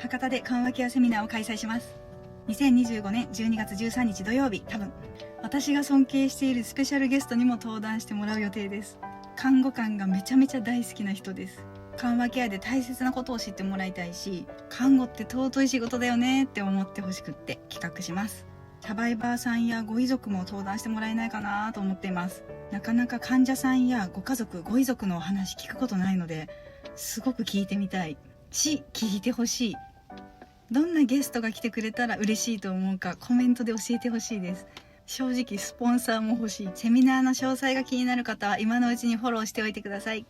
博多で緩和ケアセミナーを開催します。2025年12月13日土曜日、多分私が尊敬しているスペシャルゲストにも登壇してもらう予定です。看護官がめちゃめちゃ大好きな人です。緩和ケアで大切なことを知ってもらいたいし、看護って尊い仕事だよねって思ってほしくって企画します。サバイバーさんやご遺族も登壇してもらえないかなと思っています。なかなか患者さんやご家族、ご遺族のお話聞くことないので、すごく聞いてみたいし、聞いてほしい。どんなゲストが来てくれたら嬉しいと思うかコメントで教えてほしいです。正直スポンサーも欲しい。セミナーの詳細が気になる方は今のうちにフォローしておいてください。